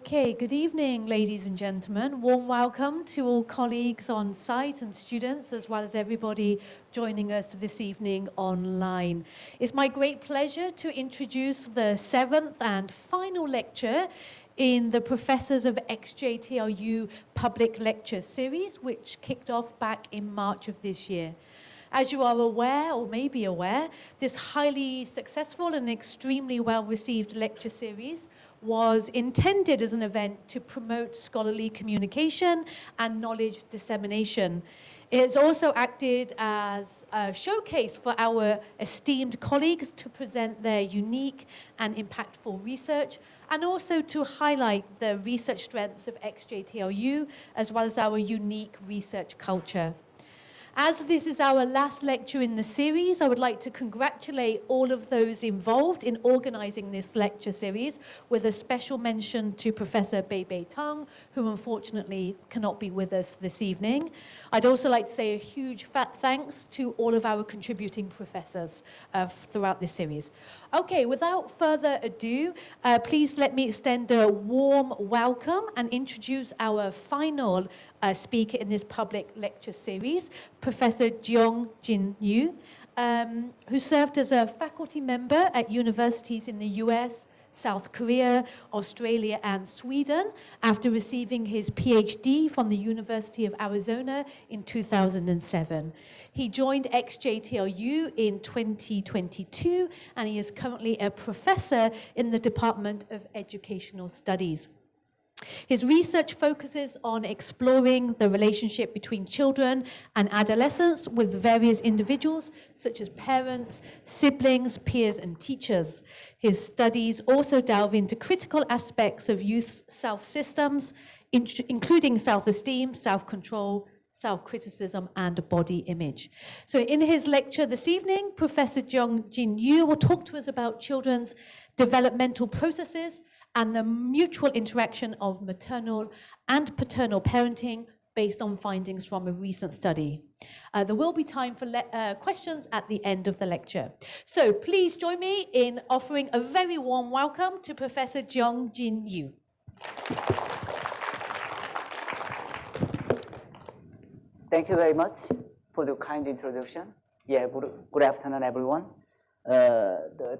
Okay, good evening, ladies and gentlemen. Warm welcome to all colleagues on site and students, as well as everybody joining us this evening online. It's my great pleasure to introduce the 7th and final lecture in the Professors of XJTLU Public Lecture Series, which kicked off back in March of this year. As you are aware, or may be aware, this highly successful and extremely well-received lecture series was intended as an event to promote scholarly communication and knowledge dissemination. It has also acted as a showcase for our esteemed colleagues to present their unique and impactful research, and also to highlight the research strengths of XJTLU, as well as our unique research culture. As this is our last lecture in the series, I would like to congratulate all of those involved in organizing this lecture series, with a special mention to Professor Bei Tang, who unfortunately cannot be with us this evening. I'd also like to say a huge fat thanks to all of our contributing professors throughout this series. Okay, without further ado, please let me extend a warm welcome and introduce our final speaker in this public lecture series, Professor Jeong who served as a faculty member at universities in the US, South Korea, Australia, and Sweden after receiving his PhD from the University of Arizona in 2007. He joined XJTLU in 2022, and he is currently a professor in the Department of Educational Studies. His research focuses on exploring the relationship between children and adolescents with various individuals, such as parents, siblings, peers, and teachers. His studies also delve into critical aspects of youth self-systems, including self-esteem, self-control, self-criticism, and body image. So in his lecture this evening, Professor Jeong will talk to us about children's developmental processes and the mutual interaction of maternal and paternal parenting based on findings from a recent study. There will be time for questions at the end of the lecture. So please join me in offering a very warm welcome to Professor Jeong Yu. Thank you very much for the kind introduction. Yeah, good afternoon, everyone.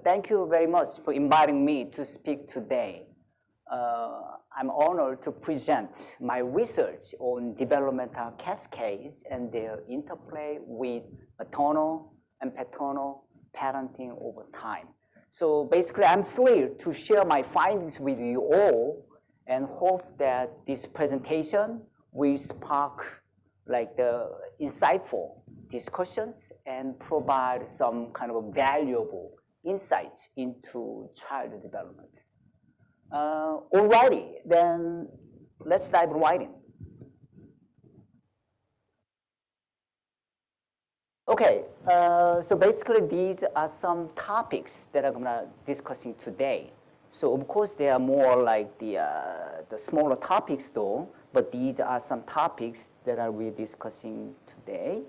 Thank you very much for inviting me to speak today. I'm honored to present my research on developmental cascades and their interplay with maternal and paternal parenting over time. So basically, I'm thrilled to share my findings with you all and hope that this presentation will spark the insightful discussions and provide some kind of valuable insight into child development. Alrighty, then let's dive right in. Okay, so basically these are some topics that I'm gonna discussing today. So of course they are more like the smaller topics though, but these are some topics that we're discussing today.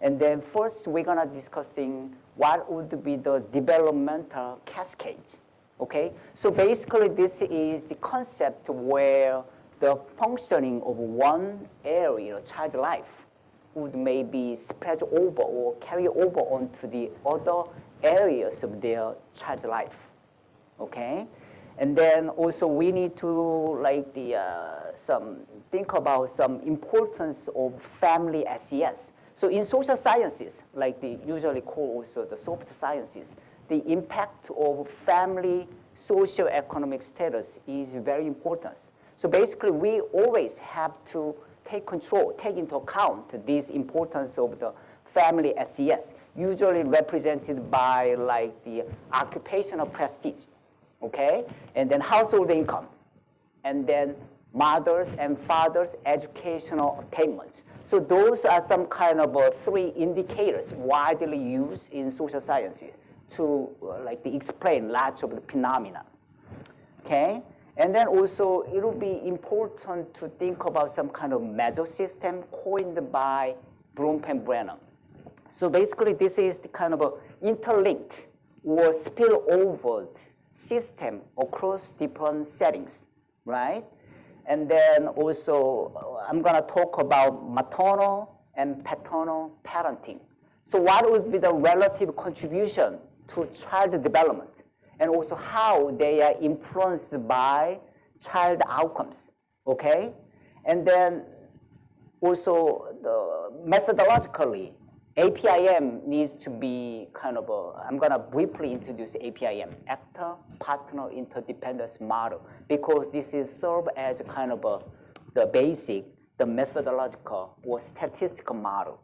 And then first we're gonna discussing what would be the developmental cascade. Okay, so basically this is the concept where the functioning of one area of child life would maybe spread over or carry over onto the other areas of their child life. Okay, and then also we need to think about some importance of family SES. So in social sciences, like they usually call also the soft sciences, the impact of family socioeconomic status is very important. So basically, we always have to take into account this importance of the family SES, usually represented by the occupational prestige, okay? And then household income, and then mothers and fathers' educational attainment. So those are some kind of three indicators widely used in social sciences to explain lots of the phenomena, okay? And then also it will be important to think about some kind of measure system coined by Bloom and Brennan. So basically this is the kind of interlinked or spillover system across different settings, right? And then also, I'm going to talk about maternal and paternal parenting. So what would be the relative contribution to child development, and also how they are influenced by child outcomes, okay? And then also, methodologically, APIM needs to be kind of I'm going to briefly introduce APIM, actor-partner interdependence model, because this is serve as kind of the basic, the methodological or statistical model.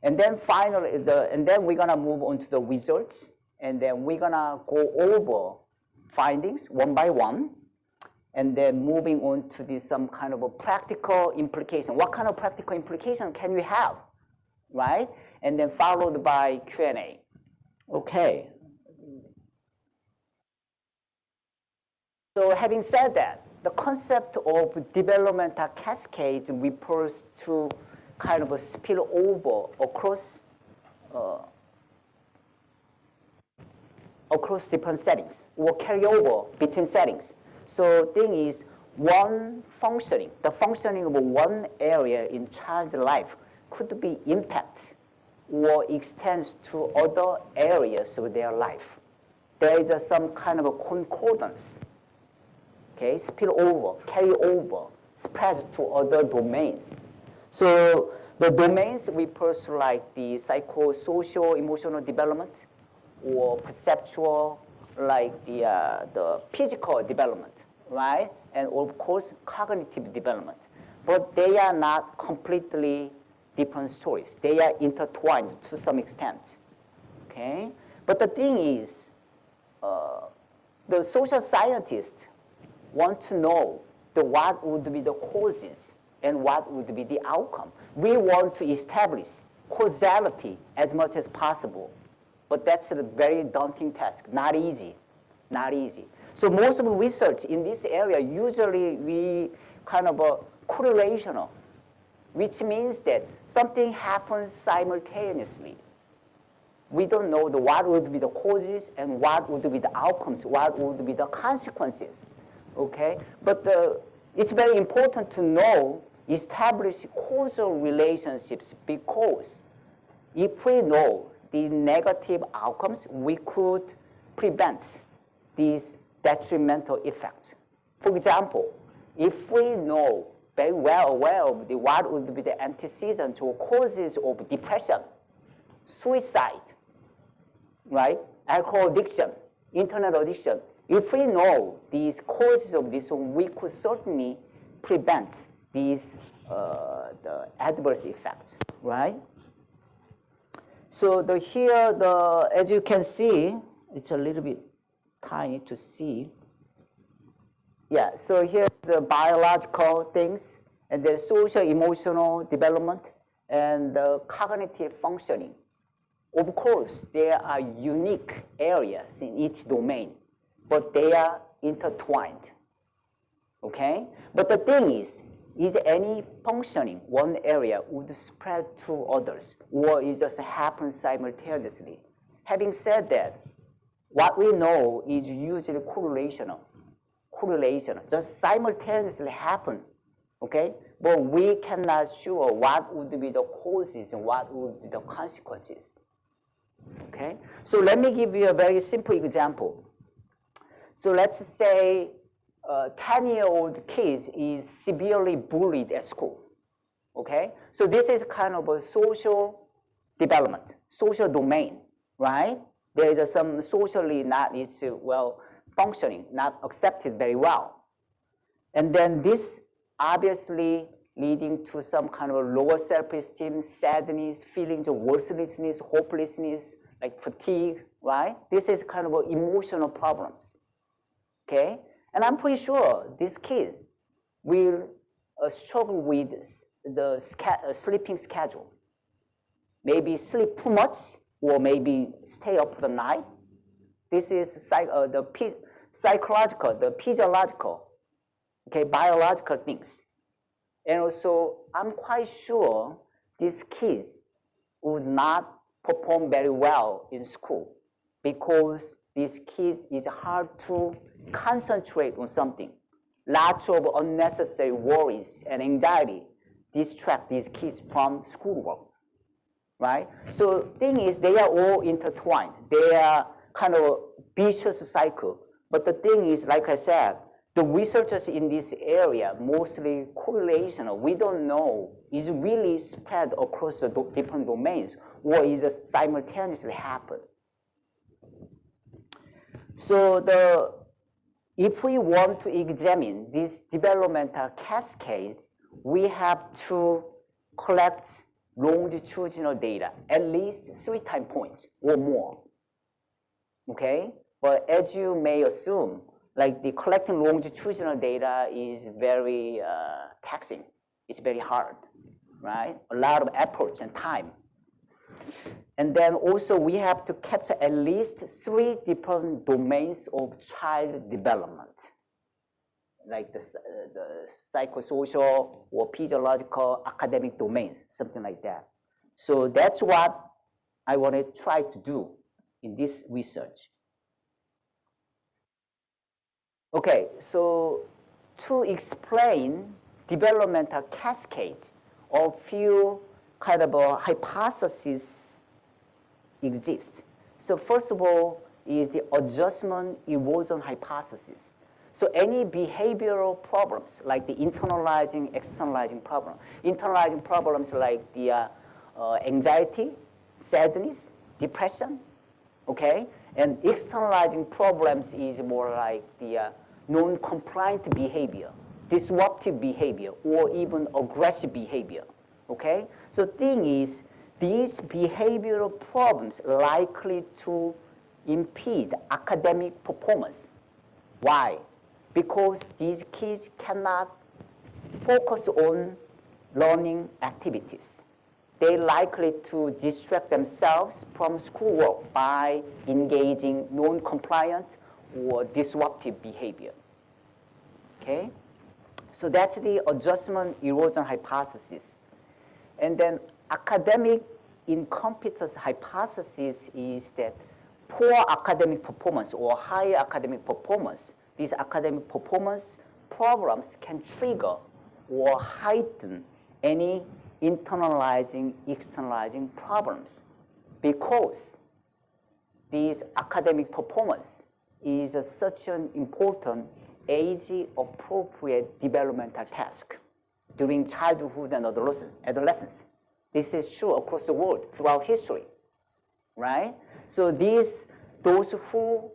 And then finally, and then we're going to move on to the results, and then we're going to go over findings one by one, and then moving on to some kind of a practical implication. What kind of practical implication can we have, right? And then followed by Q&A. Okay. So having said that, the concept of developmental cascades refers to kind of a spillover across different settings, or carryover between settings. So thing is, the functioning of one area in child's life could be impact or extends to other areas of their life. There is some kind of a concordance, okay, spill over, carry over, spreads to other domains. So the domains refers to like the psychosocial emotional development, or perceptual, like the physical development, right? And of course, cognitive development. But they are not completely different stories. They are intertwined to some extent, okay? But the thing is, the social scientists want to know what would be the causes and what would be the outcome. We want to establish causality as much as possible. But that's a very daunting task, not easy, not easy. So most of the research in this area, usually we kind of correlational, which means that something happens simultaneously. We don't know what would be the causes and what would be the outcomes, what would be the consequences, okay? But it's very important to know, establish causal relationships, because if we know the negative outcomes, we could prevent these detrimental effects. For example, if we know very well aware of what would be the antecedents or causes of depression, suicide, right? Alcohol addiction, internet addiction. If we know these causes of this, we could certainly prevent these the adverse effects, right? So as you can see, it's a little bit tiny to see. Yeah, so here's the biological things, and the social emotional development, and the cognitive functioning. Of course, there are unique areas in each domain, but they are intertwined, okay? But the thing is any functioning one area would spread to others, or it just happens simultaneously? Having said that, what we know is usually correlational, just simultaneously happen, okay? But we cannot sure what would be the causes and what would be the consequences, okay? So let me give you a very simple example. So let's say 10-year-old kid is severely bullied at school, okay? So this is kind of a social development, social domain, right? There is some socially not well functioning, not accepted very well. And then this obviously leading to some kind of lower self-esteem, sadness, feelings of worthlessness, hopelessness, like fatigue, right? This is kind of emotional problems, okay? And I'm pretty sure these kids will struggle with the sleeping schedule. Maybe sleep too much, or maybe stay up the night. This is the psychological, the physiological, okay, biological things. And also, I'm quite sure these kids would not perform very well in school, because these kids, it's hard to concentrate on something. lots of unnecessary worries and anxiety distract these kids from schoolwork, right? So thing is, they are all intertwined. They are kind of vicious cycle. But the thing is, like I said, the researchers in this area, mostly correlational, we don't know is really spread across the different domains or is it simultaneously happen. So if we want to examine these developmental cascades, we have to collect longitudinal data, at least 3 time points or more. Okay? But as you may assume, like the collecting longitudinal data is very taxing. It's very hard, right? A lot of efforts and time. And then also we have to capture at least 3 different domains of child development, like the psychosocial or physiological academic domains, something like that. So that's what I want to try to do in this research. Okay, so to explain developmental cascades, a few kind of hypotheses exist. So first of all is the adjustment erosion hypothesis. So any behavioral problems like the internalizing, externalizing problem. Internalizing problems like the anxiety, sadness, depression, okay? And externalizing problems is more like the non-compliant behavior, disruptive behavior, or even aggressive behavior, okay? So thing is, these behavioral problems likely to impede academic performance. Why? Because these kids cannot focus on learning activities. They likely to distract themselves from schoolwork by engaging non-compliant or disruptive behavior. Okay? So that's the adjustment erosion hypothesis. And then academic incompetence hypothesis is that poor academic performance or high academic performance, these academic performance problems can trigger or heighten any internalizing, externalizing problems because this academic performance is such an important age-appropriate developmental task during childhood and adolescence. This is true across the world throughout history, right? So those who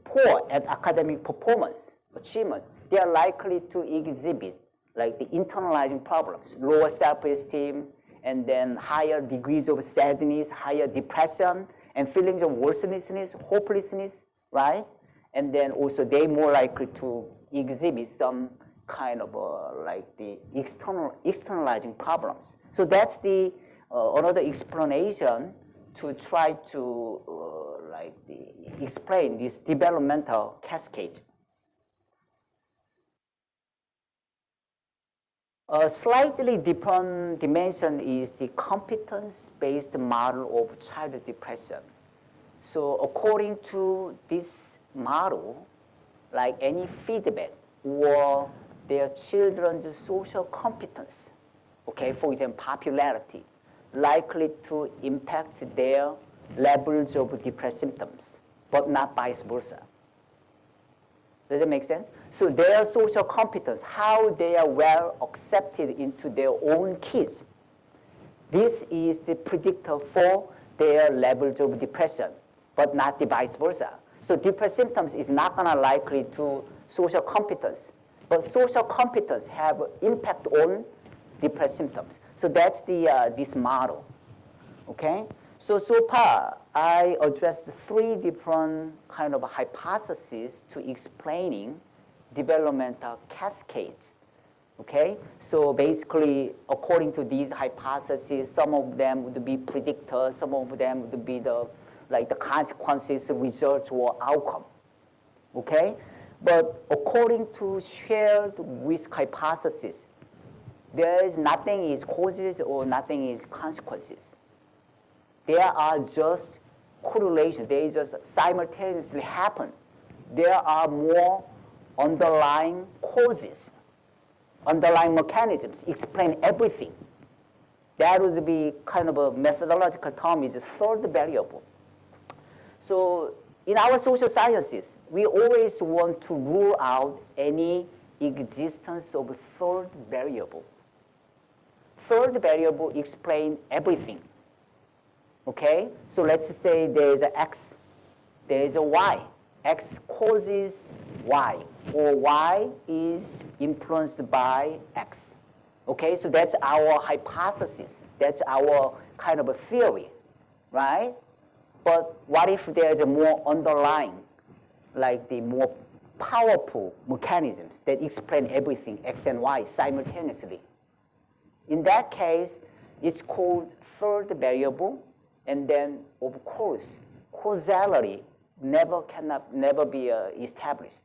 poor at academic performance, achievement, they are likely to exhibit like the internalizing problems, lower self-esteem, and then higher degrees of sadness, higher depression, and feelings of worthlessness, hopelessness, right? And then also they more likely to exhibit some kind of like the externalizing problems. So that's the another explanation to try to explain this developmental cascade. A slightly different dimension is the competence-based model of child depression. So according to this model, like any feedback or their children's social competence, okay, for example, popularity, likely to impact their levels of depressive symptoms, but not vice versa. Does it make sense? So their social competence, how they are well accepted into their own kids, this is the predictor for their levels of depression, but not the vice versa. So depressive symptoms is not gonna likely to social competence, but social competence have impact on depressive symptoms. So that's the this model, okay? So far, I addressed 3 different kind of hypotheses to explaining developmental cascades, okay? So basically, according to these hypotheses, some of them would be predictors, some of them would be the consequences, results, or outcome, okay? But according to shared risk hypothesis, there is nothing is causes or nothing is consequences. There are just correlations. They just simultaneously happen. There are more underlying causes, underlying mechanisms, explain everything. That would be kind of a methodological term is third variable. So in our social sciences, we always want to rule out any existence of third variable. Third variable explains everything. Okay? So let's say there is an X, there is a Y. X causes Y, or Y is influenced by X. Okay, so that's our hypothesis. That's our kind of a theory, right? But what if there's a more underlying, like the more powerful mechanisms that explain everything, X and Y, simultaneously? In that case, it's called third variable, and then, of course, causality cannot never be established,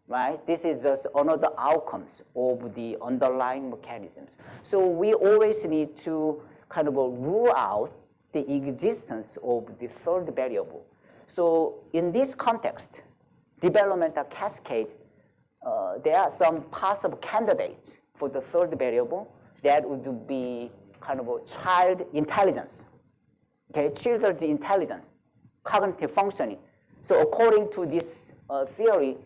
right? This is just another outcomes of the underlying mechanisms. So we always need to kind of rule out the existence of the third variable. So in this context, developmental cascade, there are some possible candidates for the third variable that would be kind of a child intelligence, okay, children's intelligence, cognitive functioning. So according to this theory,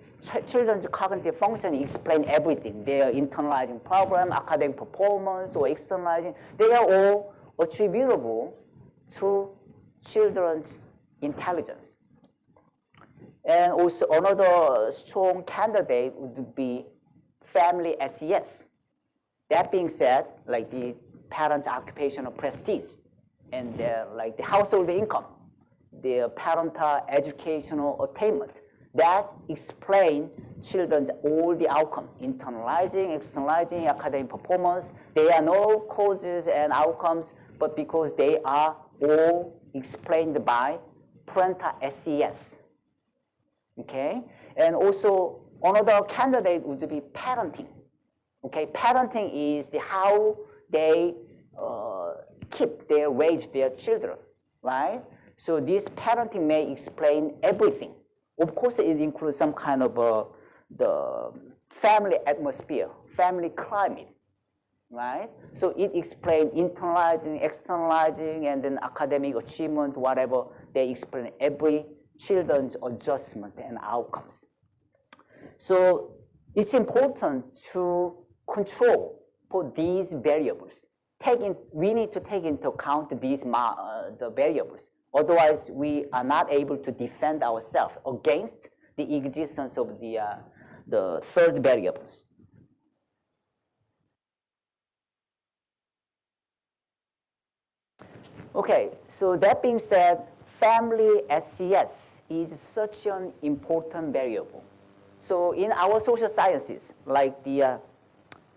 children's cognitive functioning explain everything. Their internalizing problem, academic performance, or externalizing, they are all attributable to children's intelligence. And also another strong candidate would be family SES. That being said, like the parents' occupational prestige and like the household income, their parental educational attainment, that explain children's all the outcome, internalizing, externalizing, academic performance. They are no causes and outcomes, but because they are all explained by parental SES. Okay, and also another candidate would be parenting. Okay, parenting is the how they raise their children, right? So this parenting may explain everything. Of course, it includes some kind of the family atmosphere, family climate, right? So it explains internalizing, externalizing, and then academic achievement, whatever. They explain every children's adjustment and outcomes. So it's important to control for these variables. We need to take into account these the variables. Otherwise, we are not able to defend ourselves against the existence of the third variables. Okay, so that being said, family SES is such an important variable. So in our social sciences, like the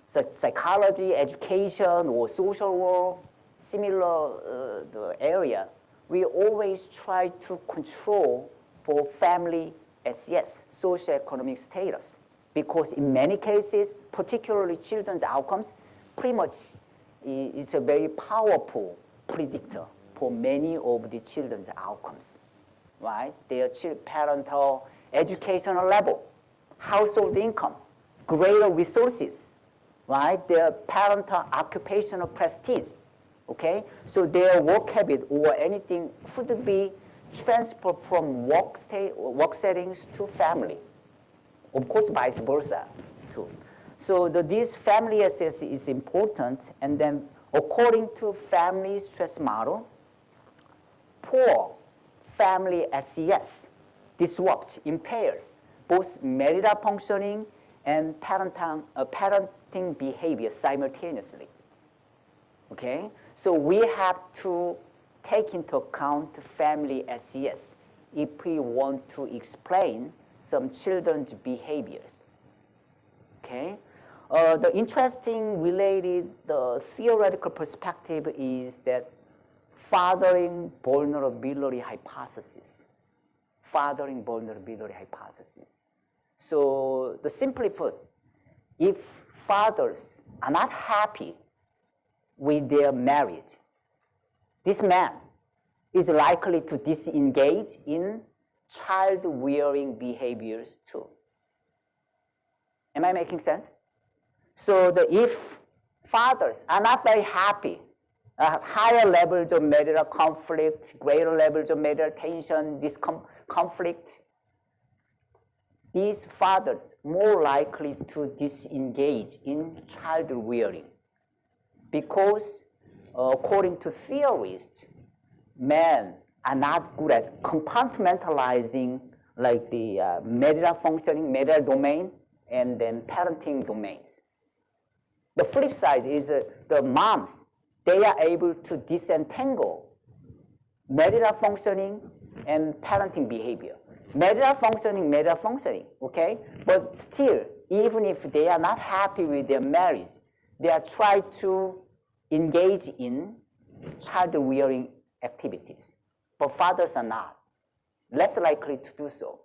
psychology, education, or social work, similar the area, we always try to control for family SES, socioeconomic status, because in many cases, particularly children's outcomes, pretty much is a very powerful predictor for many of the children's outcomes, right? Their parental educational level, household income, greater resources, right? Their parental occupational prestige, okay? So their work habit or anything could be transferred from work settings to family. Of course, vice versa, too. So this family SES is important, and then according to family stress model, poor family SES disrupts, impairs both marital functioning and parenting behavior simultaneously. Okay, so we have to take into account family SES if we want to explain some children's behaviors. Okay, the interesting related theoretical perspective is that fathering vulnerability hypothesis. Fathering vulnerability hypothesis. So simply put, if fathers are not happy with their marriage, this man is likely to disengage in child-rearing behaviors too. Am I making sense? So if fathers are not very happy, higher levels of marital conflict, greater levels of marital tension, this conflict, these fathers more likely to disengage in child rearing because according to theorists, men are not good at compartmentalizing like the marital functioning, marital domain, and then parenting domains. The flip side is the moms, they are able to disentangle marital functioning and parenting behavior. Marital functioning, okay? But still, even if they are not happy with their marriage, they are trying to engage in child rearing activities. But fathers are not, less likely to do so,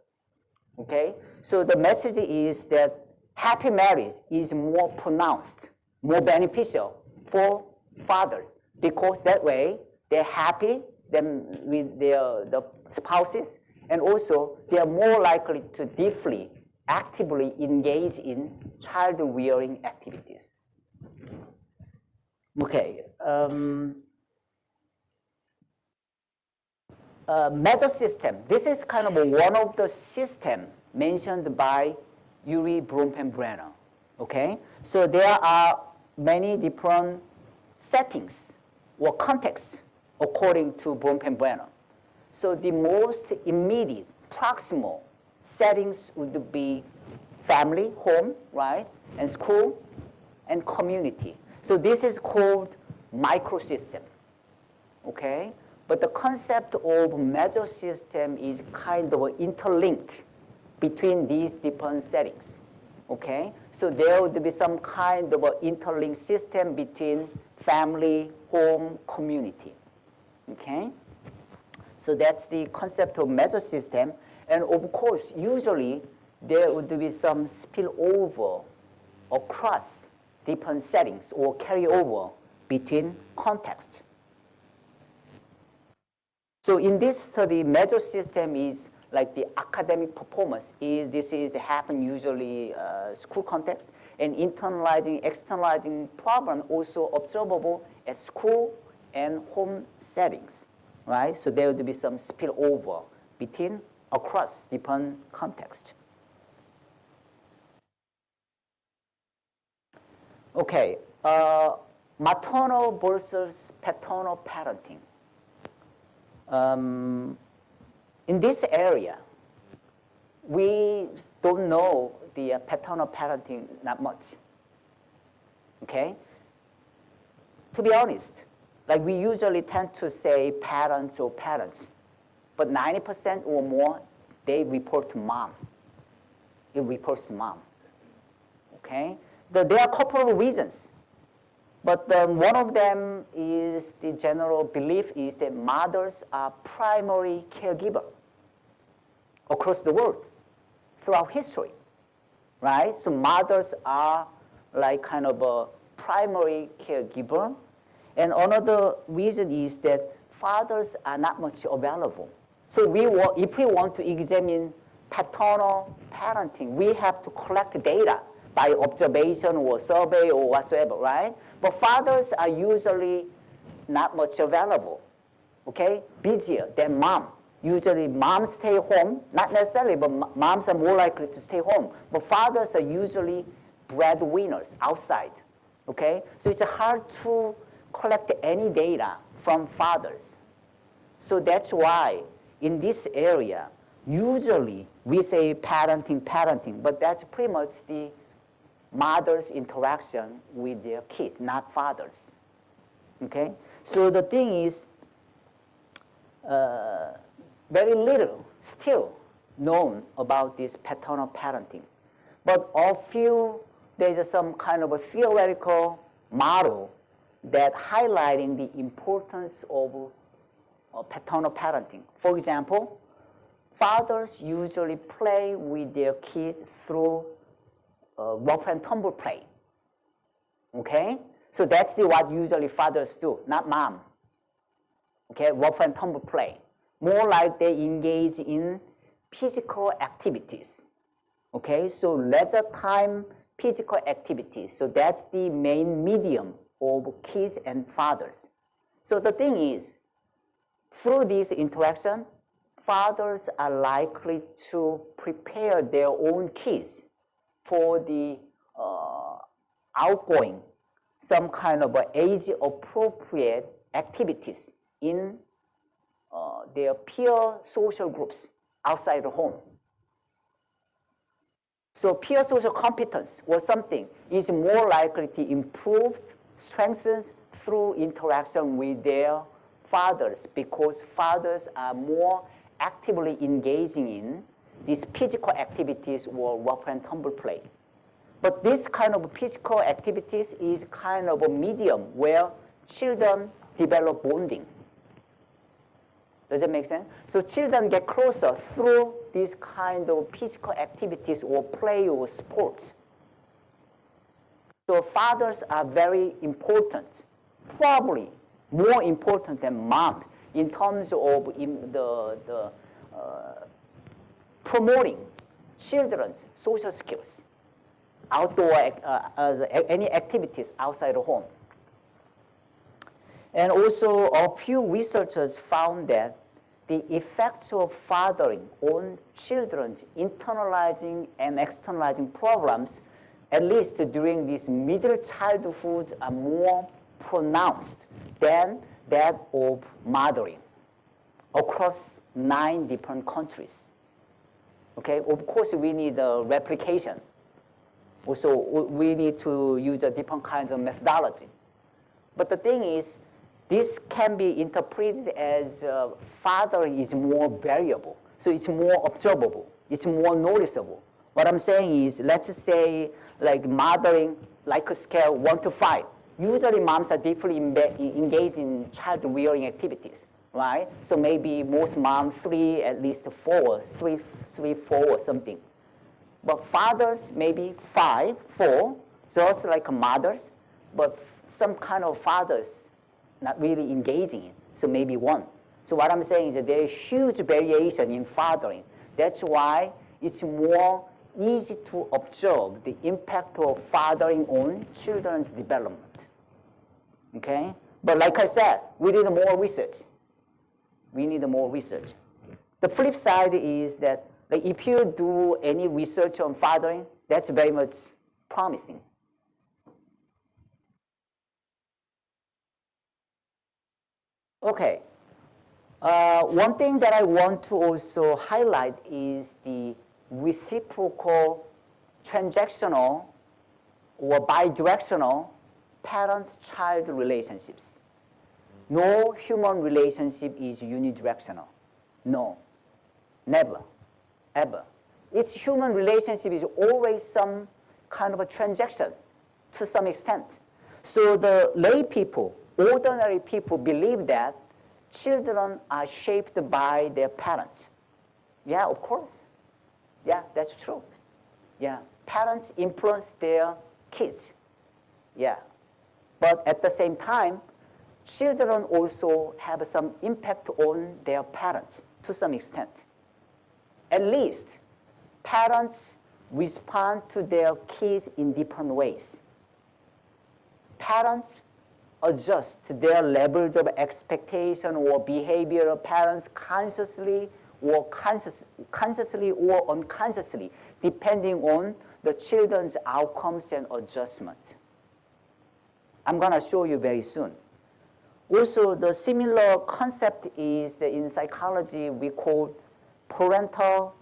okay? So the message is that happy marriage is more pronounced, more beneficial for fathers because that way they're happy with the spouses, and also they are more likely to deeply, actively engage in child rearing activities. Okay. Measure system. This is kind of one of the systems mentioned by Urie Bronfenbrenner. Okay, so there are many different settings or contexts according to Bronfenbrenner. So the most immediate, proximal settings would be family, home, right, and school, and community. So this is called microsystem. Okay, but the concept of measure system is kind of interlinked between these different settings. Okay, so there would be some kind of an interlinked system between family, home, community. Okay, so that's the concept of measure system, and of course, usually there would be some spillover across different settings or carryover between contexts. So in this study, measure system is like the academic performance this is happen usually school context, and internalizing, externalizing problem also observable at school and home settings, right? So there would be some spillover between across different contexts. Okay, maternal versus paternal parenting. In this area, we don't know the paternal parenting that much. Okay? To be honest, like we usually tend to say parents or parents, but 90% or more, they report to mom. It reports to mom. Okay? There are a couple of reasons. But one of them is the general belief is that mothers are primary caregiver across the world throughout history, right? So mothers are like kind of a primary caregiver. And another reason is that fathers are not much available. So if we want to examine paternal parenting, we have to collect data by observation or survey or whatsoever, right? But fathers are usually not much available, okay? Busier than mom. Usually moms stay home, not necessarily, but moms are more likely to stay home. But fathers are usually breadwinners outside, okay? So it's hard to collect any data from fathers. So that's why in this area, usually we say parenting, but that's pretty much the mother's interaction with their kids, not fathers. Okay? So the thing is, very little still known about this paternal parenting. But there's some kind of a theoretical model that highlighting the importance of paternal parenting. For example, fathers usually play with their kids through rough and tumble play. Okay? So that's what usually fathers do, not mom. Okay, rough and tumble play. More like they engage in physical activities. Okay, so leisure time, physical activity. So that's the main medium of kids and fathers. So the thing is, through this interaction, fathers are likely to prepare their own kids for the outgoing, some kind of age-appropriate activities in their peer social groups outside the home. So peer social competence or something is more likely to improve, strengthened through interaction with their fathers, because fathers are more actively engaging in these physical activities or rough and tumble play. But this kind of physical activities is kind of a medium where children develop bonding. Does it make sense? So children get closer through these kind of physical activities or play or sports. So fathers are very important, probably more important than moms in terms of promoting children's social skills, outdoor any activities outside the home. And also, a few researchers found that the effects of fathering on children's internalizing and externalizing programs, at least during this middle childhood, are more pronounced than that of mothering across 9 different countries. Okay, of course we need a replication. Also, we need to use a different kind of methodology. But the thing is, this can be interpreted as fathering is more variable. So it's more observable. It's more noticeable. What I'm saying is, let's say like mothering, like a scale 1 to 5. Usually moms are deeply engaged in child rearing activities, right? So maybe most moms 3, at least 4, 3, 4 or something. But fathers maybe 5, 4, just like mothers, but some kind of fathers not really engaging in, so maybe 1. So what I'm saying is that there is huge variation in fathering. That's why it's more easy to observe the impact of fathering on children's development. Okay? But like I said, we need more research. We need more research. The flip side is that like, if you do any research on fathering, that's very much promising. Okay. One thing that I want to also highlight is the reciprocal, transactional, or bidirectional parent-child relationships. No human relationship is unidirectional. No, never, ever. Each human relationship is always some kind of a transaction to some extent. So the lay people, ordinary people, believe that children are shaped by their parents. Yeah, of course. Yeah, that's true. Yeah, parents influence their kids. Yeah. But at the same time, children also have some impact on their parents to some extent. At least, parents respond to their kids in different ways. Parents adjust their levels of expectation or behavior of parents consciously or unconsciously, depending on the children's outcomes and adjustment. I'm going to show you very soon. Also, the similar concept is that in psychology we call parental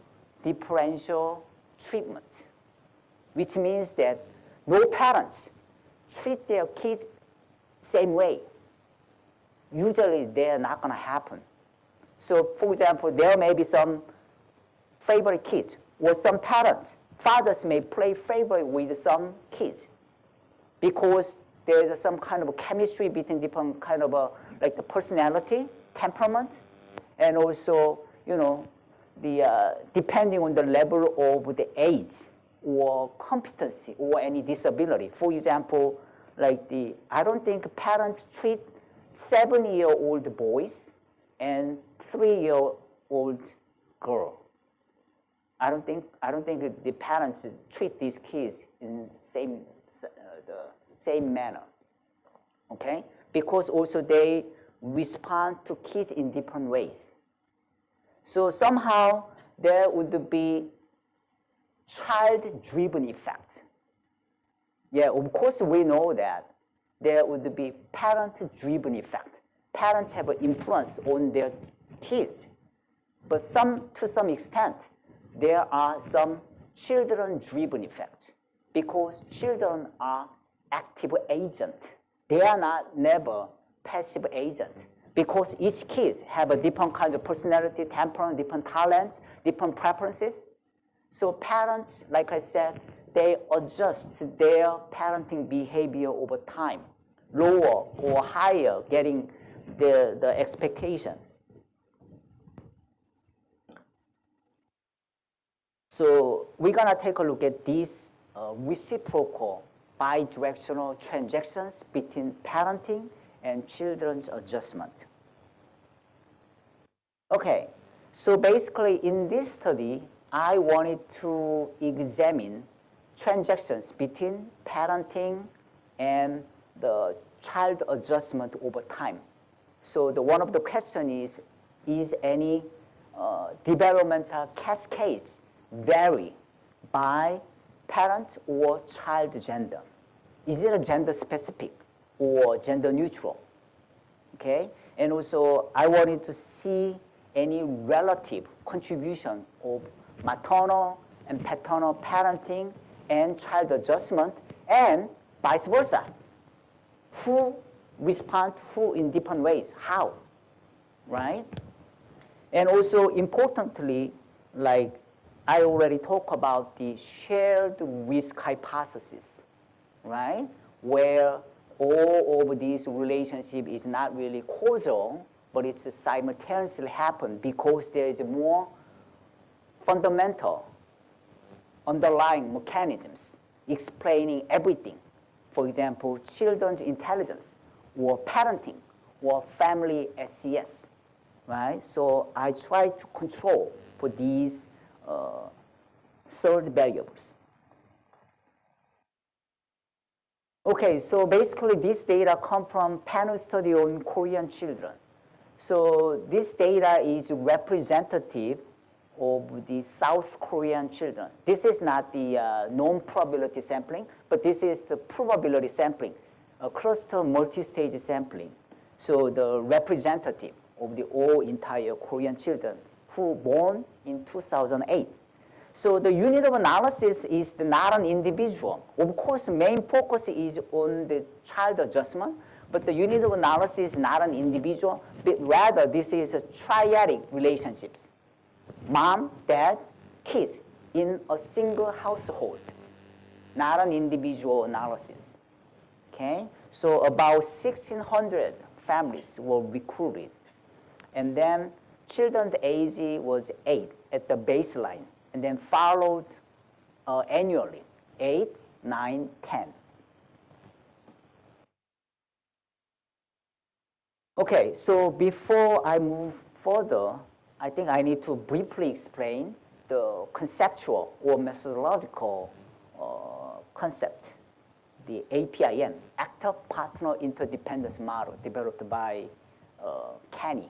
differential treatment, which means that no parents treat their kids same way. Usually they're not going to happen. So for example, there may be some favorite kids or some parents. Fathers may play favorite with some kids because there's some kind of chemistry between different kind of like the personality, temperament, and also, you know, the depending on the level of the age or competency or any disability. For example, like I don't think parents treat 7-year-old boys and 3-year-old girl. I don't think the parents treat these kids in the same manner. Okay, because also they respond to kids in different ways. So somehow there would be child-driven effects. Yeah, of course we know that there would be parent-driven effect. Parents have an influence on their kids, but to some extent, there are some children-driven effects because children are active agents. They are never passive agents because each kid have a different kind of personality, temperament, different talents, different preferences. So parents, like I said, they adjust their parenting behavior over time, lower or higher, getting the expectations. So we're going to take a look at these reciprocal bidirectional transactions between parenting and children's adjustment. Okay, so basically in this study, I wanted to examine transactions between parenting and the child adjustment over time. So one of the questions is any developmental cascades vary by parent or child gender? Is it a gender specific or gender neutral? Okay, and also I wanted to see any relative contribution of maternal and paternal parenting and child adjustment, and vice versa. Who respond to who in different ways? How? Right? And also importantly, like I already talked about the shared risk hypothesis, right? Where all of these relationship is not really causal, but it's simultaneously happen because there is more fundamental underlying mechanisms explaining everything. For example, children's intelligence or parenting or family SES, right? So I try to control for these third variables. Okay, so basically this data come from panel study on Korean children. So this data is representative of the South Korean children. This is not the known probability sampling, but this is the probability sampling, a cluster multi-stage sampling. So the representative of the all entire Korean children who born in 2008. So the unit of analysis is not an individual. Of course, the main focus is on the child adjustment, but the unit of analysis is not an individual, but rather this is a triadic relationships. Mom, dad, kids in a single household, not an individual analysis. Okay, so about 1,600 families were recruited, and then children's age was 8 at the baseline, and then followed annually, 8, 9, 10. Okay, so before I move further, I think I need to briefly explain the conceptual or methodological concept, the APIM, Actor-Partner Interdependence Model, developed by Kenny.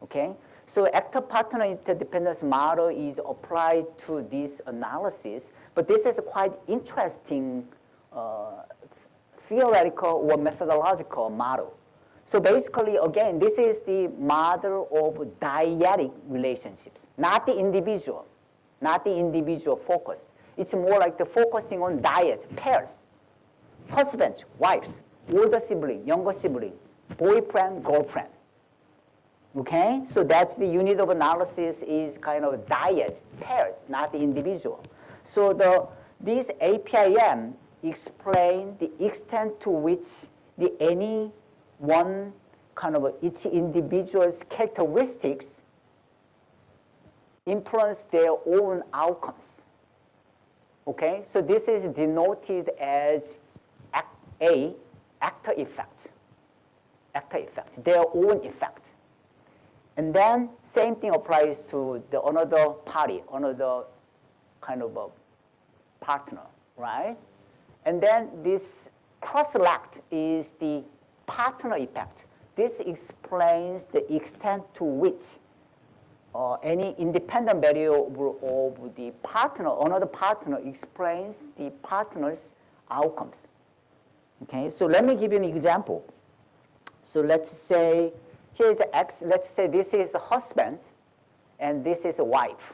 Okay, so Actor-Partner Interdependence Model is applied to this analysis, but this is a quite interesting theoretical or methodological model. So basically, again, this is the model of dyadic relationships, not the individual focused. It's more like the focusing on dyads, pairs, husbands, wives, older sibling, younger sibling, boyfriend, girlfriend. Okay, so that's the unit of analysis is kind of dyad, pairs, not the individual. So this APIM explain the extent to which any one kind of each individual's characteristics influence their own outcomes. Okay, so this is denoted as actor effect, their own effect. And then same thing applies to the another party, another kind of a partner, right? And then this cross-select is the partner effect. This explains the extent to which any independent variable of the partner, another partner, explains the partner's outcomes. Okay, so let me give you an example. So let's say here's X. Let's say this is a husband, and this is a wife.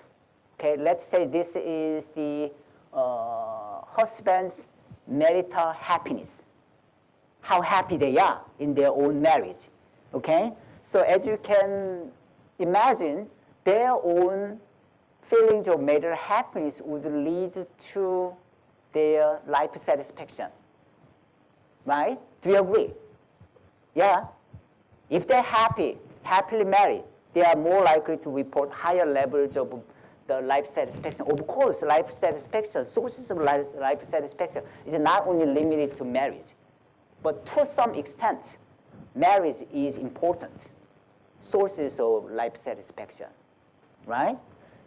Okay, let's say this is the husband's marital happiness, how happy they are in their own marriage. Okay, so as you can imagine, their own feelings of marital happiness would lead to their life satisfaction. Right? Do you agree? Yeah. If they're happily married, they are more likely to report higher levels of the life satisfaction. Of course, life satisfaction, sources of life satisfaction is not only limited to marriage, but to some extent, marriage is important. Sources of life satisfaction, right?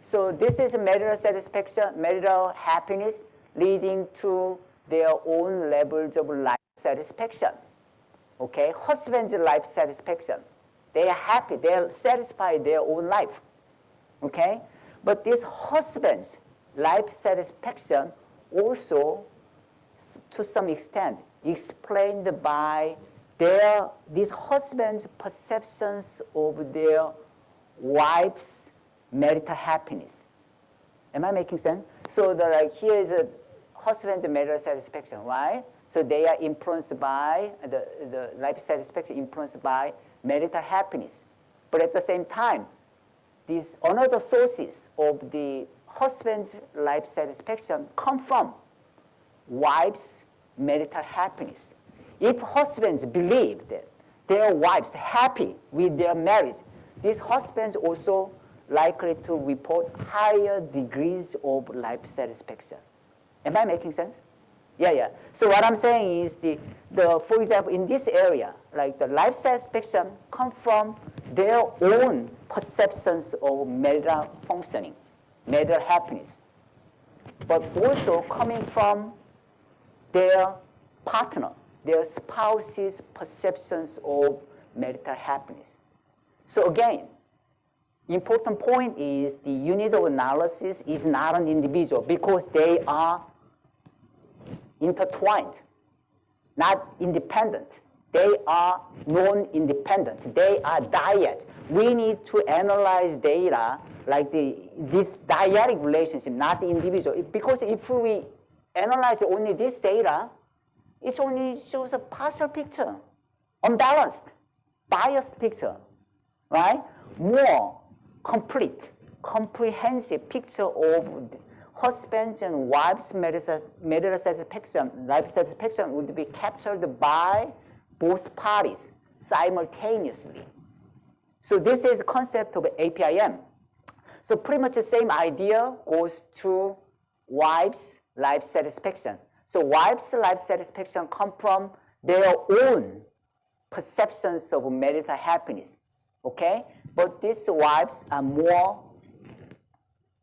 So this is marital satisfaction, marital happiness leading to their own levels of life satisfaction. Okay, husband's life satisfaction. They are happy, they are satisfied their own life. Okay, but this husband's life satisfaction also, to some extent, explained by these husbands' perceptions of their wife's marital happiness. Am I making sense? So here is a husband's marital satisfaction, right? So they are influenced by the life satisfaction, influenced by marital happiness. But at the same time, these another sources of the husband's life satisfaction come from wife's marital happiness. If husbands believe that their wives are happy with their marriage, these husbands also likely to report higher degrees of life satisfaction. Am I making sense? Yeah. So what I'm saying is for example, in this area, like the life satisfaction come from their own perceptions of marital functioning, marital happiness, but also coming from their partner, their spouse's perceptions of marital happiness. So again, important point is the unit of analysis is not an individual because they are intertwined, not independent. They are non-independent. They are dyad. We need to analyze data like this dyadic relationship, not the individual. Because if we analyze only this data, it only shows a partial picture, unbalanced, biased picture, right? More complete, comprehensive picture of husbands and wives' marital satisfaction, life satisfaction would be captured by both parties simultaneously. So this is the concept of APIM. So pretty much the same idea goes to wives' life satisfaction. So wives' life satisfaction come from their own perceptions of marital happiness, okay? But these wives are more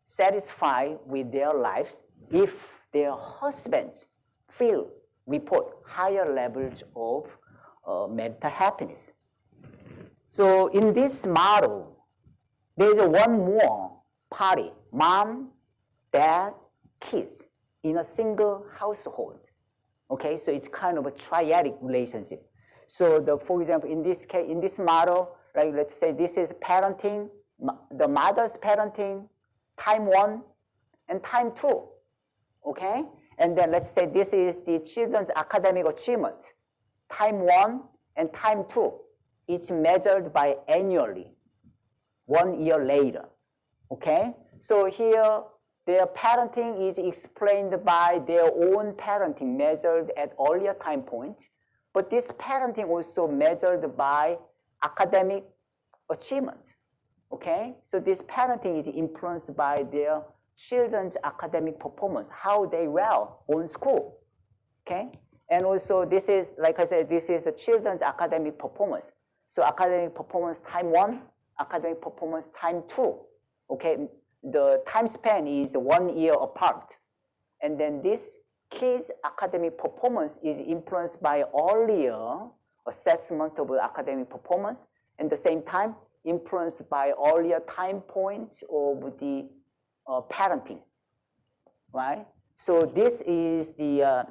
satisfied with their lives if their husbands report higher levels of marital happiness. So in this model, there's one more party, mom, dad, kids, in a single household. Okay, so it's kind of a triadic relationship. So for example, in this case, in this model, like let's say this is parenting, the mother's parenting, time 1 and time 2, okay? And then let's say this is the children's academic achievement, time 1 and time 2. It's measured by annually, 1 year later, okay? So here, their parenting is explained by their own parenting measured at earlier time points, but this parenting also measured by academic achievement. Okay, so this parenting is influenced by their children's academic performance, how they well on school. Okay, and also this is, like I said, this is a children's academic performance. So academic performance time 1, academic performance time 2. Okay, the time span is 1 year apart. And then this kids' academic performance is influenced by earlier assessment of academic performance, and at the same time influenced by earlier time points of the parenting, right? So this is the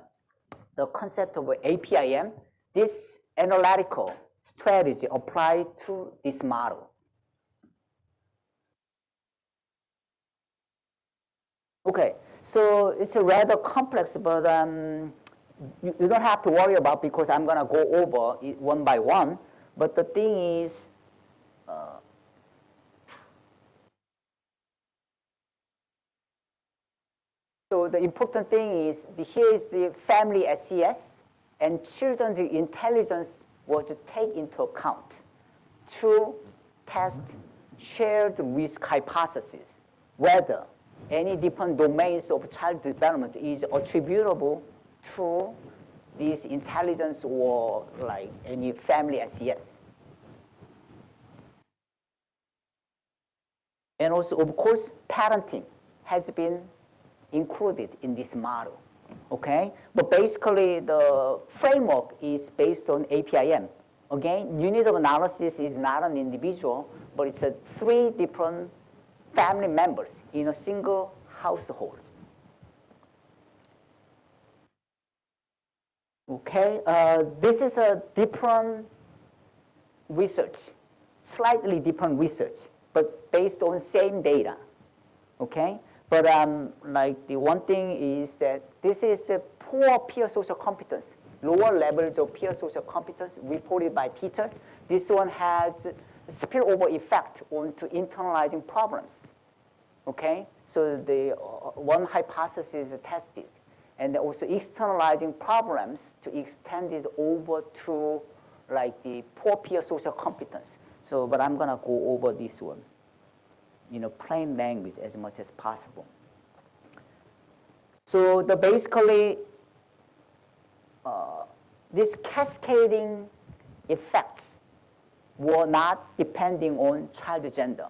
concept of APIM. This analytical strategy applied to this model. Okay, so it's a rather complex, but you don't have to worry about because I'm going to go over it one by one. But the thing is, so the important thing is, here is the family SES, and children's intelligence was taken into account to test shared risk hypothesis, whether any different domains of child development is attributable to this intelligence or like any family SES. And also, of course, parenting has been included in this model, okay? But basically, the framework is based on APIM. Again, unit of analysis is not an individual, but it's 3 different family members in a single household. Okay, this is a different research, slightly different research, but based on same data, okay? But like the one thing is that this is the poor peer social competence, lower levels of peer social competence reported by teachers. This one has spillover effect onto internalizing problems, okay? So the one hypothesis is tested, and also externalizing problems to extend it over to like the poor peer social competence. So, but I'm gonna go over this one, plain language as much as possible. So the basically, these cascading effects were not depending on child gender.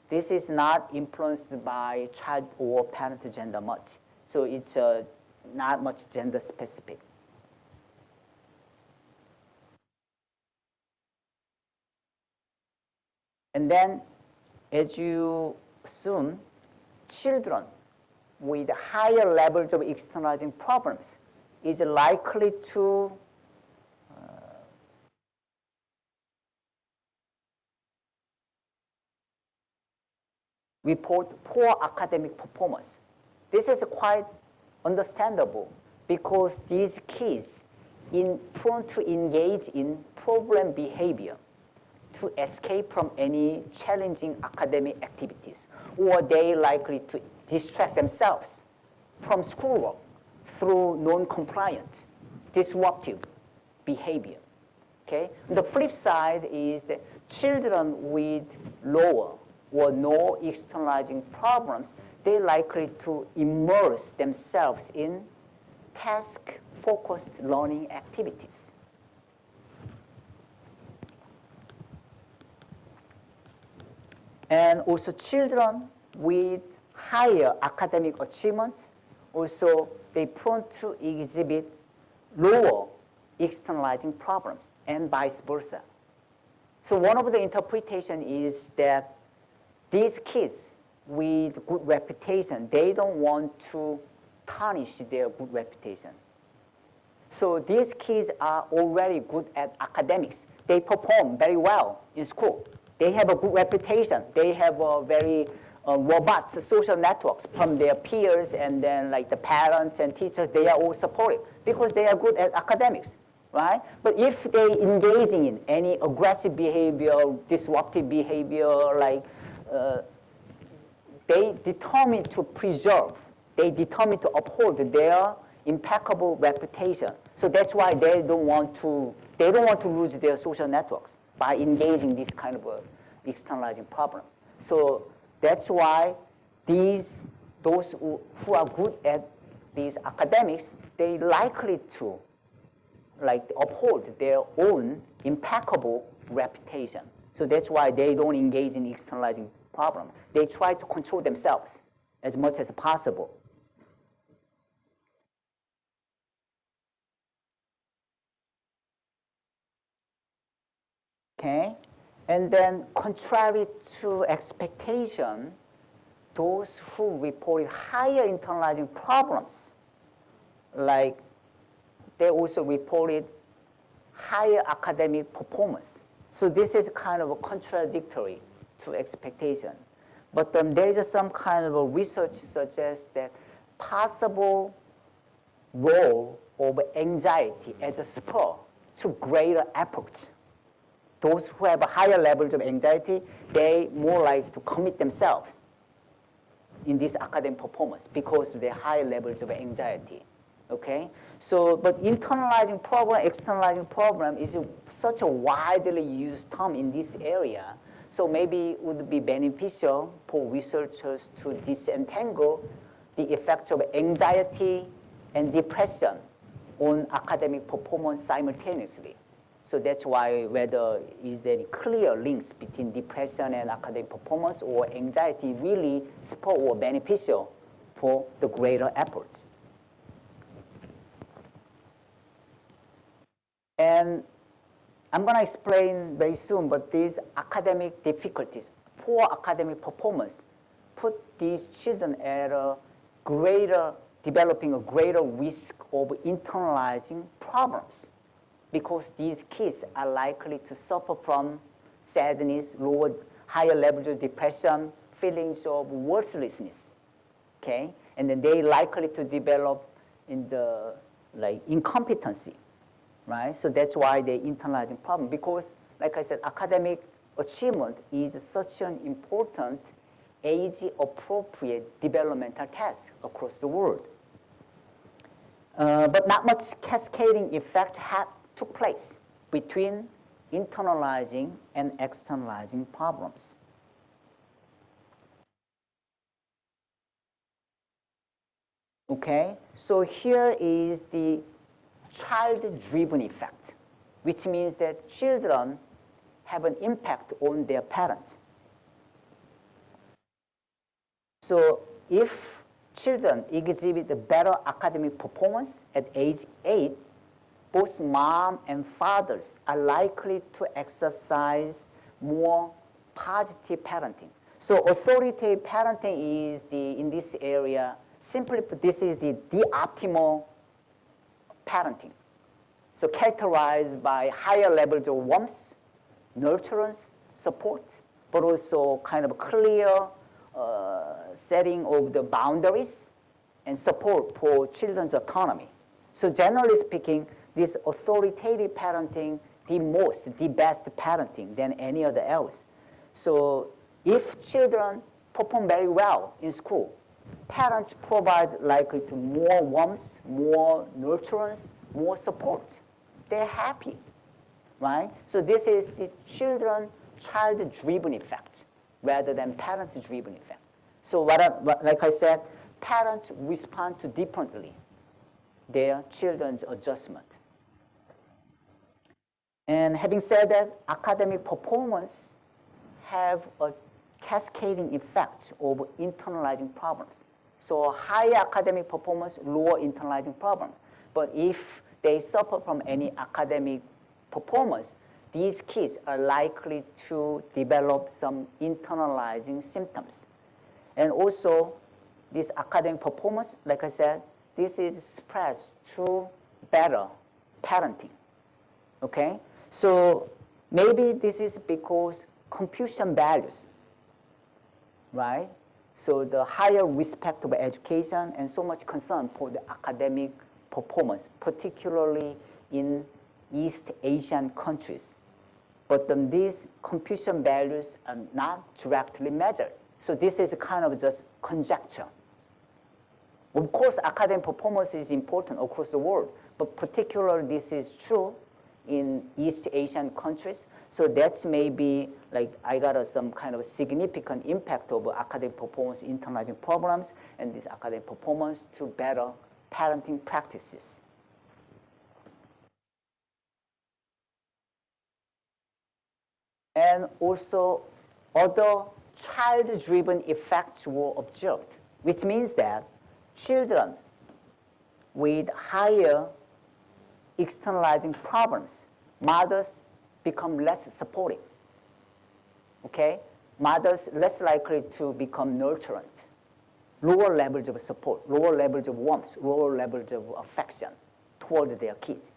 This is not influenced by child or parent gender much. So it's not much gender specific. And then, as you assume, children with higher levels of externalizing problems is likely to report poor academic performance. This is quite understandable because these kids prone to engage in problem behavior to escape from any challenging academic activities, or they likely to distract themselves from schoolwork through non-compliant, disruptive behavior, okay? The flip side is that children with lower or no externalizing problems, they're likely to immerse themselves in task-focused learning activities. And also children with higher academic achievement, also they prone to exhibit lower externalizing problems and vice versa. So one of the interpretation is that these kids with good reputation, they don't want to tarnish their good reputation. So these kids are already good at academics. They perform very well in school. They have a good reputation. They have a very robust social networks from their peers, and then like the parents and teachers, they are all supportive because they are good at academics, right? But if they engaging in any aggressive behavior, disruptive behavior, like they determine to preserve, they determine to uphold their impeccable reputation. So that's why they don't want to lose their social networks by engaging this kind of externalizing problem. So that's why those who are good at these academics, they likely to uphold their own impeccable reputation. So that's why they don't engage in externalizing problem. They try to control themselves as much as possible. Okay, and then contrary to expectation, those who reported higher internalizing problems, like they also reported higher academic performance. So this is kind of a contradictory to expectation. But there is some kind of a research suggests that possible role of anxiety as a spur to greater effort. Those who have a higher levels of anxiety, they more like to commit themselves in this academic performance because of their high levels of anxiety. Okay, so but internalizing problem, externalizing problem is such a widely used term in this area. So maybe it would be beneficial for researchers to disentangle the effects of anxiety and depression on academic performance simultaneously. So that's why whether is there any clear links between depression and academic performance or anxiety really support or beneficial for the greater efforts. And I'm going to explain very soon, but these academic difficulties, poor academic performance, put these children at a greater, developing a greater risk of internalizing problems because these kids are likely to suffer from sadness, higher levels of depression, feelings of worthlessness, okay? And then they likely to develop in the incompetency. Right? So that's why they internalizing problem because, like I said, academic achievement is such an important age-appropriate developmental task across the world. But not much cascading effect took place between internalizing and externalizing problems. Okay, so here is the child-driven effect, which means that children have an impact on their parents. So if children exhibit a better academic performance at age 8, both mom and fathers are likely to exercise more positive parenting. So authoritative parenting is in this area, simply put, this is the optimal parenting. So characterized by higher levels of warmth, nurturance, support, but also kind of clear setting of the boundaries and support for children's autonomy. So generally speaking, this authoritative parenting, the best parenting than any other else. So if children perform very well in school, parents provide likely to more warmth, more nurturance, more support. They're happy, right? So this is the child-driven effect rather than parent-driven effect. So like I said, parents respond to differently their children's adjustment. And having said that, academic performance have a cascading effect of internalizing problems. So higher academic performance, lower internalizing problem. But if they suffer from any academic performance, these kids are likely to develop some internalizing symptoms. And also, this academic performance, like I said, this is spread to better parenting, okay? So maybe this is because Confucian values, right? So the higher respect of education and so much concern for the academic performance, particularly in East Asian countries. But these Confucian values are not directly measured. So this is kind of just conjecture. Of course, academic performance is important across the world, but particularly this is true in East Asian countries. So that's maybe like I got some kind of significant impact of academic performance internalizing problems and this academic performance to better parenting practices. And also other child-driven effects were observed, which means that children with higher externalizing problems, mothers become less supportive. Okay? Mothers less likely to become nurturant. Lower levels of support, lower levels of warmth, lower levels of affection toward their kids.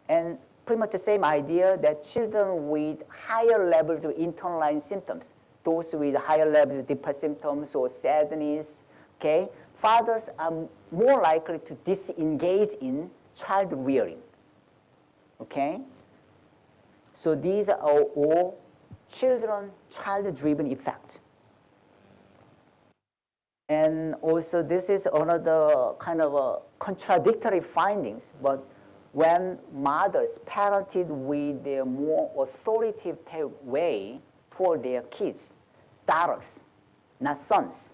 And pretty much the same idea that children with higher levels of internalizing symptoms, those with higher levels of depressive symptoms or sadness, okay, fathers are more likely to disengage in child rearing. Okay? So these are all children child-driven effects. And also this is another kind of a contradictory findings, but when mothers parented with their more authoritative way toward their kids, daughters, not sons,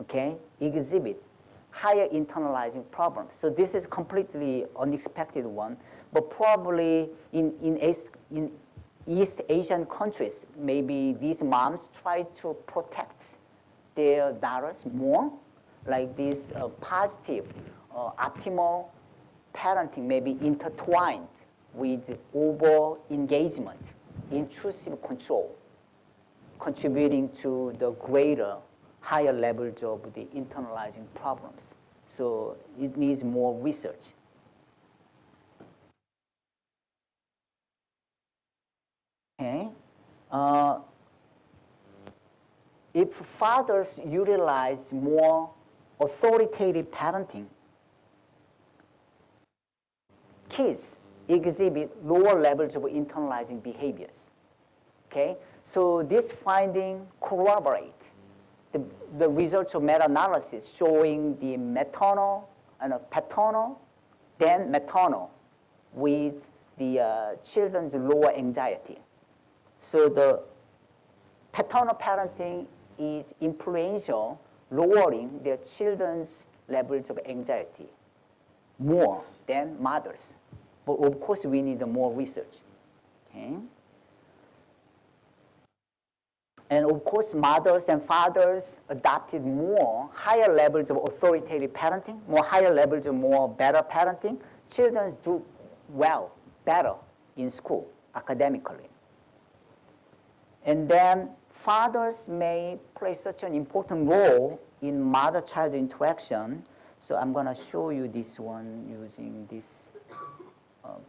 okay, exhibit higher internalizing problems. So this is completely unexpected one, but probably in East Asian countries, maybe these moms try to protect their daughters more, like this positive, optimal parenting may be intertwined with over engagement, intrusive control, contributing to the greater, higher levels of the internalizing problems. So it needs more research. Okay. If fathers utilize more authoritative parenting, kids exhibit lower levels of internalizing behaviors. Okay? So this finding corroborate the results of meta-analysis showing the maternal and paternal, then maternal with the children's lower anxiety. So the paternal parenting is influential, lowering their children's levels of anxiety more than mothers. But of course, we need more research. Okay? And of course, mothers and fathers adopted more higher levels of authoritative parenting, more higher levels of more better parenting. Children do well, better in school, academically. And then fathers may play such an important role in mother-child interaction. So I'm going to show you this one using this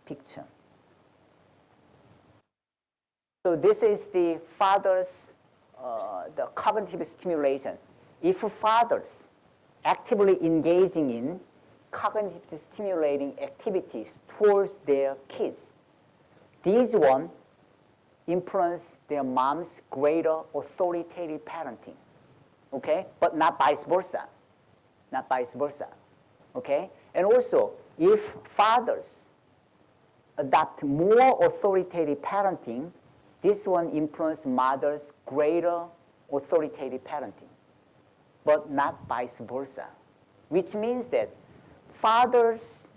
picture. So this is the father's the cognitive stimulation. If fathers actively engaging in cognitive stimulating activities towards their kids, these one influence their mom's greater authoritative parenting, okay? But not vice versa, not vice versa, okay? And also, if fathers adopt more authoritative parenting, this one influences mothers' greater authoritative parenting, but not vice versa, which means that fathers'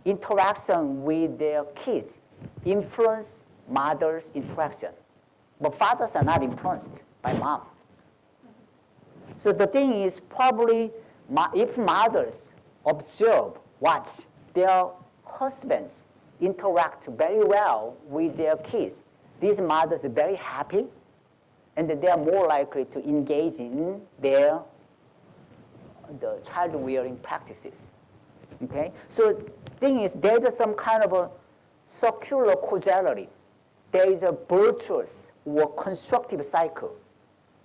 interaction with their kids influence mother's interaction, but fathers are not influenced by mom. So the thing is probably if mothers observe, watch their husbands interact very well with their kids, these mothers are very happy, and they are more likely to engage in the child rearing practices. Okay, so the thing is there's some kind of a circular causality. There is a virtuous or constructive cycle.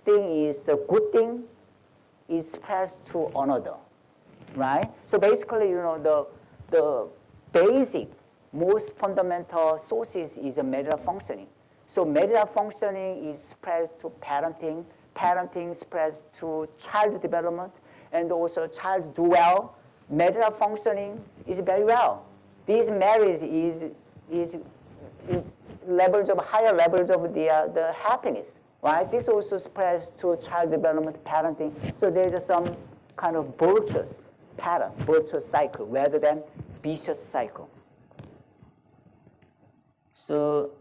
Thing is the good thing is passed to another, right? So basically, the basic, most fundamental sources is a marital functioning. So marital functioning is spread to parenting, parenting spreads to child development, and also child do well. Marital functioning is very well. This marriage is levels of higher levels of the happiness, right? This also spreads to child development, parenting. So there's some kind of virtuous pattern, virtuous cycle, rather than vicious cycle. So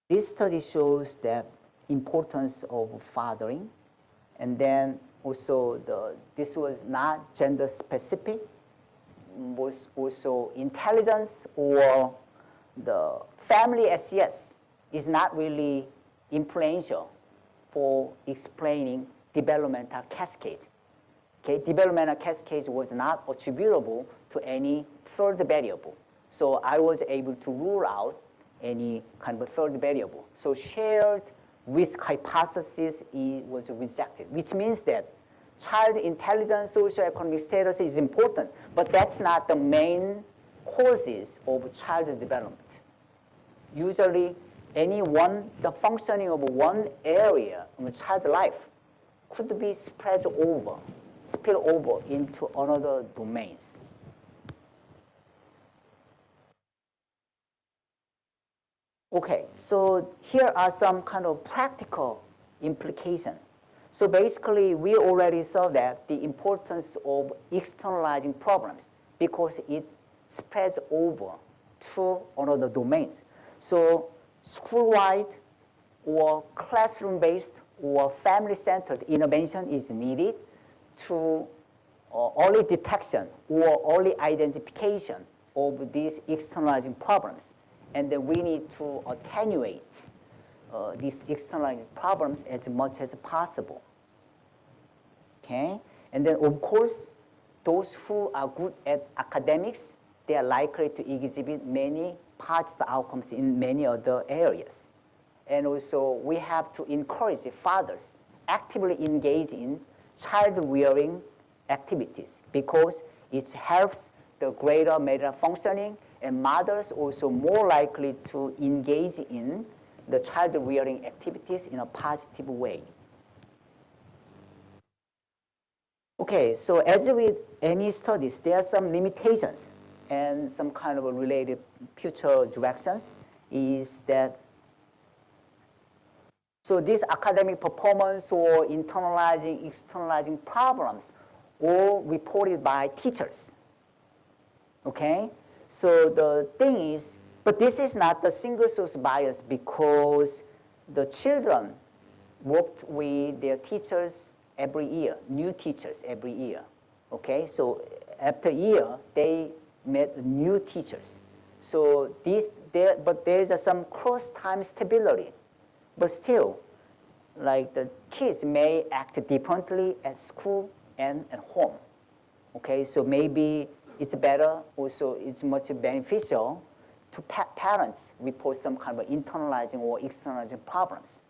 This study shows that importance of fathering, and then also this was not gender specific, was also intelligence or the family SES is not really influential for explaining developmental cascade. Okay, developmental cascade was not attributable to any third variable. So I was able to rule out any kind of third variable. So shared risk hypothesis was rejected, which means that child intelligence, socioeconomic status is important, but that's not the main causes of child development. Usually, the functioning of one area of a child's life could be spill over into another domains. Okay, so here are some kind of practical implications. So basically, we already saw that the importance of externalizing problems because it spreads over to another domains. So school-wide or classroom-based or family-centered intervention is needed to early detection or early identification of these externalizing problems. And then we need to attenuate these externalizing problems as much as possible. Okay? And then, of course, those who are good at academics, they are likely to exhibit many positive outcomes in many other areas. And also, we have to encourage fathers actively engage in child-rearing activities because it helps the greater marital functioning, and mothers also more likely to engage in the child-rearing activities in a positive way. Okay, so as with any studies, there are some limitations and some kind of related future directions is that so this academic performance or internalizing, externalizing problems all reported by teachers. Okay? So the thing is, but this is not the single source bias because the children worked with their teachers every year, new teachers every year. Okay? So after a year, they met new teachers. So but there's some cross-time stability. But still, like the kids may act differently at school and at home. Okay, so maybe it's better, also it's much beneficial to parents report some kind of internalizing or externalizing problems.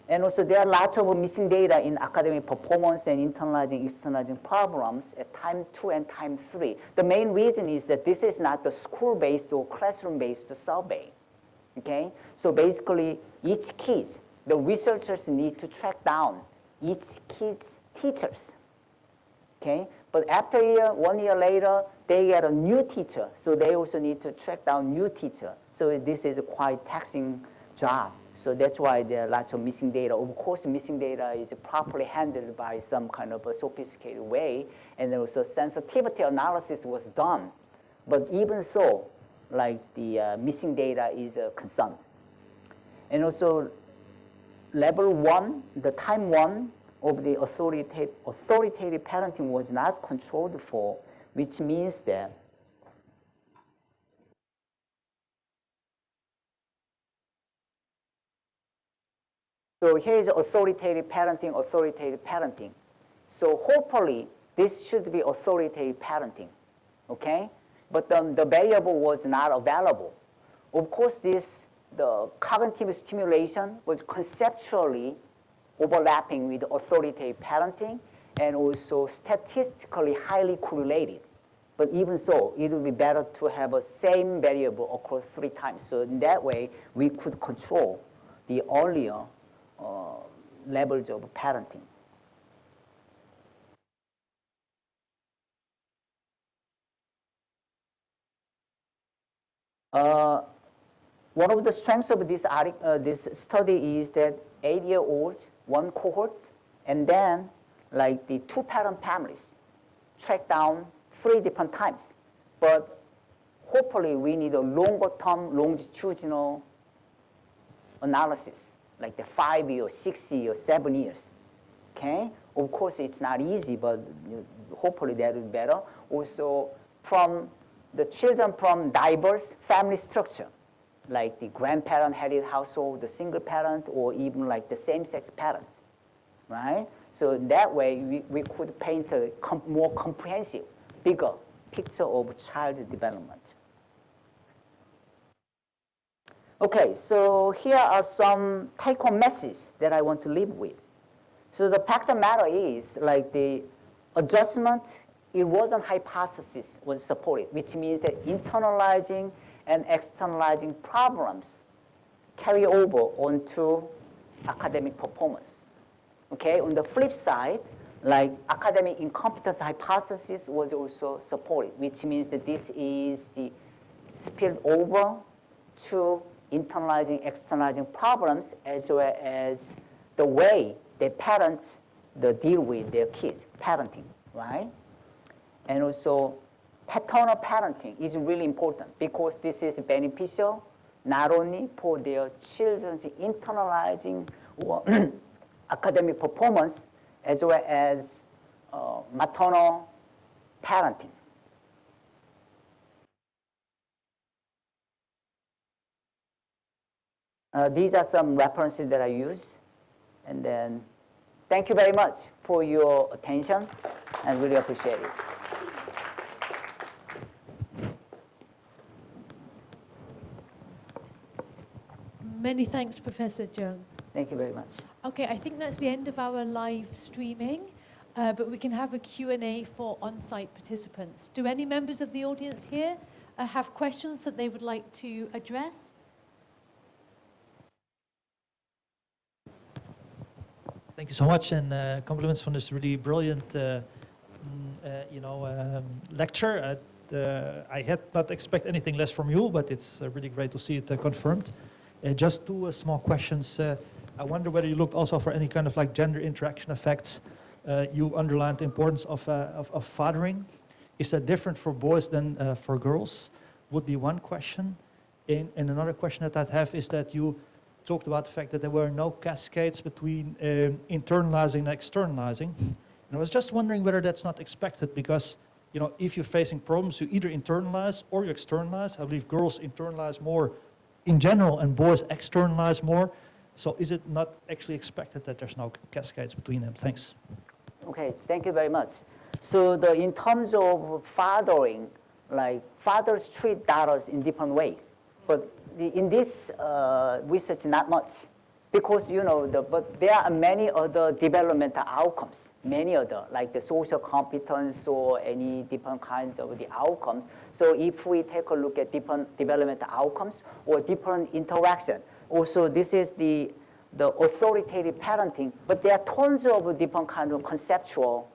And also there are lots of missing data in academic performance and internalizing, externalizing problems at time 2 and time 3. The main reason is that this is not the school-based or classroom-based survey. Okay, so basically each kid, the researchers need to track down each kid's teachers. Okay, but after a year, 1 year later, they get a new teacher, so they also need to track down new teacher. So this is a quite taxing job. So that's why there are lots of missing data. Of course, missing data is properly handled by some kind of a sophisticated way, and also sensitivity analysis was done. But even so, like the missing data is a concern. And also level 1, the time 1 of the authoritative parenting was not controlled for, which means that so here is authoritative parenting. So hopefully this should be authoritative parenting, okay? But the variable was not available. Of course, the cognitive stimulation was conceptually overlapping with authoritative parenting and also statistically highly correlated. But even so, it would be better to have a same variable across 3 times. So in that way, we could control the earlier levels of parenting. One of the strengths of this study is that 8-year-olds, one cohort, and then like the 2-parent families tracked down 3 different times. But hopefully we need a longer term longitudinal analysis, like the 5 years, 6 years, 7 years. Okay? Of course, it's not easy, but hopefully that will be better. Also, from the children from diverse family structure, like the grandparent-headed household, the single parent, or even like the same-sex parent, right? So that way, we could paint a more comprehensive, bigger picture of child development. Okay, so here are some take-home messages that I want to leave with. So the fact of the matter is, like the adjustment erosion hypothesis was supported, which means that internalizing and externalizing problems carry over onto academic performance. Okay, on the flip side, like academic incompetence hypothesis was also supported, which means that this is the spilled over to internalizing, externalizing problems, as well as the way that parents deal with their kids, parenting, right? And also, paternal parenting is really important because this is beneficial not only for their children's internalizing or academic performance, as well as maternal parenting. These are some references that I use. And then thank you very much for your attention. I really appreciate it. Many thanks, Professor Jeong. Thank you very much. Okay, I think that's the end of our live streaming, but we can have a Q&A for on-site participants. Do any members of the audience here have questions that they would like to address? Thank you so much, and compliments from this really brilliant, lecture. I had not expect anything less from you, but it's really great to see it confirmed. Just two small questions. I wonder whether you looked also for any kind of like gender interaction effects. You underlined the importance of fathering. Is that different for boys than for girls? Would be one question. And another question that I have is that you talked about the fact that there were no cascades between internalizing and externalizing. And I was just wondering whether that's not expected because, you know, if you're facing problems, you either internalize or you externalize. I believe girls internalize more in general and boys externalize more. So is it not actually expected that there's no cascades between them? Thanks. Okay, thank you very much. So in terms of fathering, like fathers treat daughters in different ways. But in this research, not much. Because, you know, but there are many other developmental outcomes, many other, like the social competence or any different kinds of the outcomes. So if we take a look at different developmental outcomes or different interaction, also this is the authoritative parenting, but there are tons of different kinds of conceptual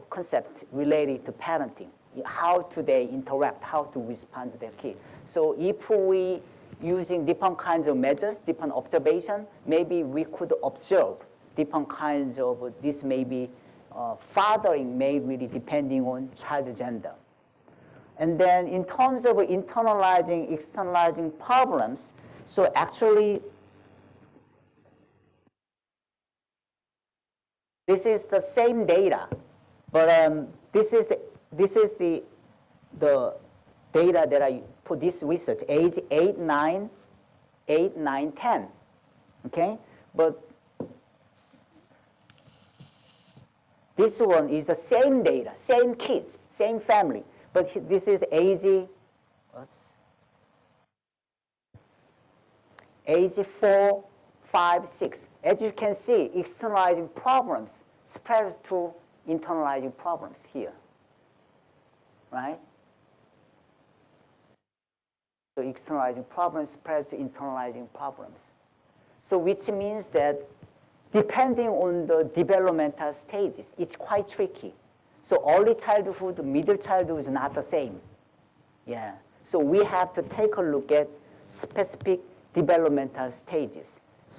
concepts related to parenting. How do they interact, how to respond to their kid. So if we using different kinds of measures, different observation, maybe we could observe different kinds of this maybe fathering may really depending on child gender. And then in terms of internalizing, externalizing problems, so actually this is the same data, but this is the data that I put this research, age 8, 9, 10, okay? But this one is the same data, same kids, same family, but this is age 4, 5, 6. As you can see, externalizing problems spreads to internalizing problems here, right? So externalizing problems spreads to internalizing problems. So which means that depending on the developmental stages, it's quite tricky. So early childhood, middle childhood is not the same. Yeah. So we have to take a look at specific developmental stages.